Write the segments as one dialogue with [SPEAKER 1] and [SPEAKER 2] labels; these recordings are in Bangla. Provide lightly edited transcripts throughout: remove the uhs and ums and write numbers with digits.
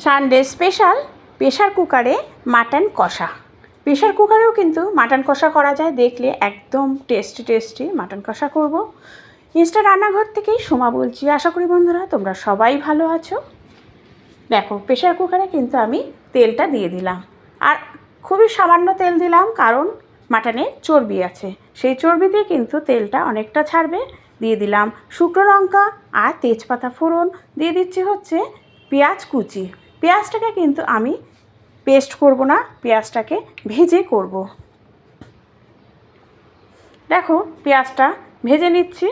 [SPEAKER 1] সানডে স্পেশাল প্রেশার কুকারে মাটন কষা। প্রেশার কুকারেও কিন্তু মাটন কষা করা যায়, দেখলে একদম টেস্টি মাটন কষা করব। ইনস্টা রান্নাঘর থেকেই সোমা বলছি। আশা করি বন্ধুরা তোমরা সবাই ভালো আছো। দেখো, প্রেশার কুকারে কিন্তু আমি তেলটা দিয়ে দিলাম, আর খুবই সামান্য তেল দিলাম, কারণ মাটনে চর্বি আছে, সেই চর্বি দিয়ে কিন্তু তেলটা অনেকটা ছাড়বে। দিয়ে দিলাম শুকনো লঙ্কা আর তেজপাতা ফোড়ন, দিয়ে দিচ্ছি হচ্ছে পেঁয়াজ কুচি। পেঁয়াজটাকে কিন্তু আমি পেস্ট করব না, পেঁয়াজটাকে ভেজে করব। দেখো, পেঁয়াজটা ভেজে নিচ্ছি,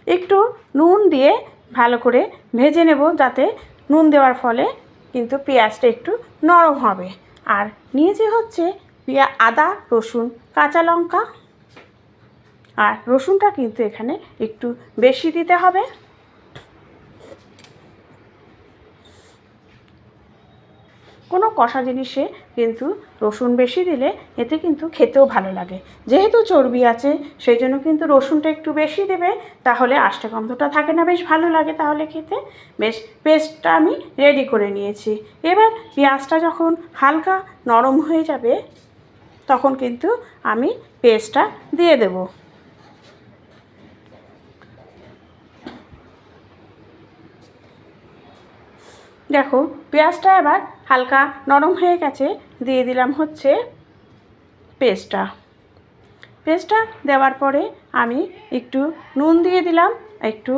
[SPEAKER 1] একটু নুন দিয়ে ভালো করে ভেজে নেব, যাতে নুন দেওয়ার ফলে কিন্তু পেঁয়াজটা একটু নরম হবে। আর নিয়েছি হচ্ছে আদা, রসুন, কাঁচা লঙ্কা, আর রসুনটা কিন্তু এখানে একটু বেশি দিতে হবে। কোনো কষা জিনিসে কিন্তু রসুন বেশি দিলে এতে কিন্তু খেতেও ভালো লাগে। যেহেতু চর্বি আছে সেই জন্য কিন্তু রসুনটা একটু বেশি দেবে, তাহলে আষ্টে গন্ধটা থাকে না, বেশ ভালো লাগে তাহলে খেতে। বেশ, পেস্টটা আমি রেডি করে নিয়েছি। এবার পেঁয়াজটা যখন হালকা নরম হয়ে যাবে তখন কিন্তু আমি পেস্টটা দিয়ে দেব। দেখো, পেঁয়াজটা এবার হালকা নরম হয়ে গেছে, দিয়ে দিলাম হচ্ছে পেস্টটা দেওয়ার পরে আমি একটু নুন দিয়ে দিলাম, একটু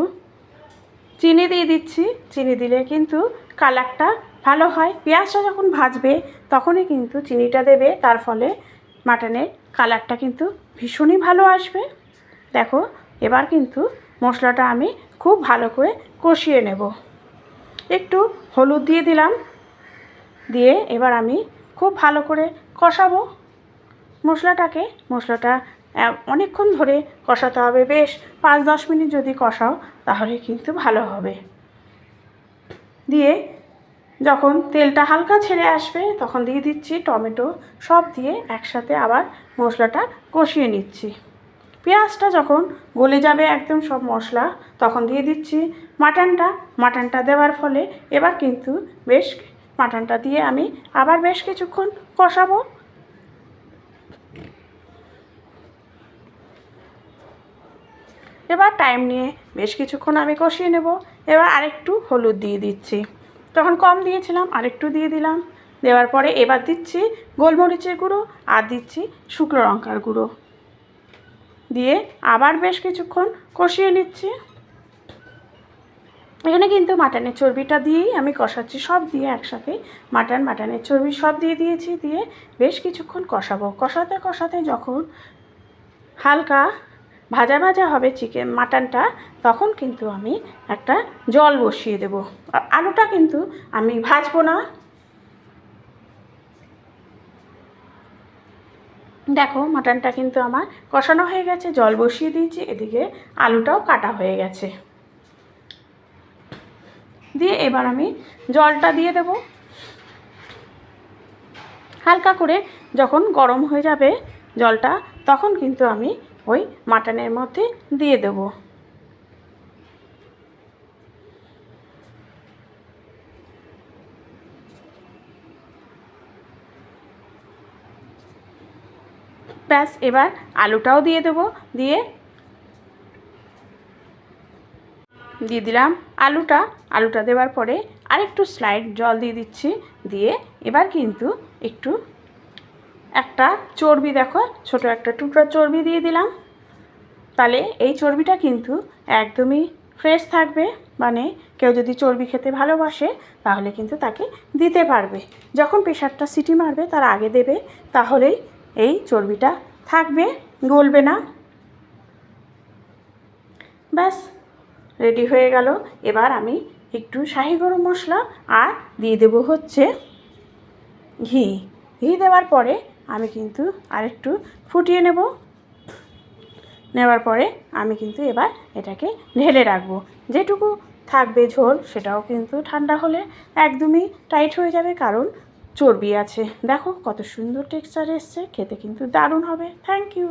[SPEAKER 1] চিনি দিয়ে দিচ্ছি। চিনি দিলে কিন্তু কালারটা ভালো হয়। পেঁয়াজটা যখন ভাজবে তখনই কিন্তু চিনিটা দেবে, তার ফলে মাটনের কালারটা কিন্তু ভীষণই ভালো আসবে। দেখো, এবার কিন্তু মশলাটা আমি খুব ভালো করে কষিয়ে নেব। একটু হলুদ দিয়ে দিলাম, দিয়ে এবার আমি খুব ভালো করে কষাবো মশলাটা অনেকক্ষণ ধরে কষাতে হবে, বেশ 5-10 মিনিট যদি কষাও তাহলে কিন্তু ভালো হবে। দিয়ে যখন তেলটা হালকা ছেড়ে আসবে তখন দিয়ে দিচ্ছি টমেটো, সব দিয়ে একসাথে আবার মশলাটা কষিয়ে নিচ্ছি। পেঁয়াজটা যখন গলে যাবে একদম সব মশলা, তখন দিয়ে দিচ্ছি মাটনটা দেওয়ার ফলে এবার কিন্তু বেশ মাটনটা দিয়ে আমি আবার বেশ কিছুক্ষণ কষাবো। এবার টাইম নিয়ে বেশ কিছুক্ষণ আমি কষিয়ে নেব। এবার আরেকটু হলুদ দিয়ে দিচ্ছি, তখন কম দিয়েছিলাম, আরেকটু দিয়ে দিলাম। দেওয়ার পরে এবার দিচ্ছি গোলমরিচের গুঁড়ো আর দিচ্ছি শুকনো লঙ্কার গুঁড়ো, দিয়ে আবার বেশ কিছুক্ষণ কষিয়ে নিচ্ছি। এখানে কিন্তু মাটনের চর্বিটা দিয়েই আমি কষাচ্ছি, সব দিয়ে একসাথে মাটনের চর্বি সব দিয়ে দিয়েছি, দিয়ে বেশ কিছুক্ষণ কষাবো। কষাতে যখন হালকা ভাজা হবে মাটনটা, তখন কিন্তু আমি একটা জল বসিয়ে দেব। আলুটা কিন্তু আমি ভাজবো না। দেখো, মাটনটা কিন্তু আমার কষানো হয়ে গেছে, জল বসিয়ে দিয়েছি, এদিকে আলুটাও কাটা হয়ে গেছে। দিয়ে এবার আমি জলটা দিয়ে দেব। হালকা করে যখন গরম হয়ে যাবে জলটা, তখন কিন্তু আমি ওই মাটনের মধ্যে দিয়ে দেব। ব্যাস, এবার আলুটাও দিয়ে দেব, দিয়ে দিলাম আলুটা দেওয়ার পরে আরেকটু স্লাইড জল দিয়ে দিচ্ছি। দিয়ে এবার কিন্তু একটু একটা চর্বি, দেখো ছোট একটা টুকরা চর্বি দিয়ে দিলাম, তাহলে এই চর্বিটা কিন্তু একদমই ফ্রেশ থাকবে। মানে কেউ যদি চর্বি খেতে ভালোবাসে তাহলে কিন্তু তাকে দিতে পারবে। যখন প্রেশারটা সিটি মারবে তার আগে দেবে, তাহলেই এই চর্বিটা থাকবে, গলবে না। ব্যাস, রেডি হয়ে গেল। এবার আমি একটু শাহি গরম মশলা আর দিয়ে দেবো হচ্ছে ঘি দেওয়ার পরে আমি কিন্তু আরেকটু ফুটিয়ে নেওয়ার পরে আমি কিন্তু এবার এটাকে ঢেলে রাখবো। যেটুকু থাকবে ঝোল সেটাও কিন্তু ঠান্ডা হলে একদমই টাইট হয়ে যাবে, কারণ চর্বি আছে। দেখো কত সুন্দর টেক্সচার এসছে, খেতে কিন্তু দারুণ হবে। Thank you.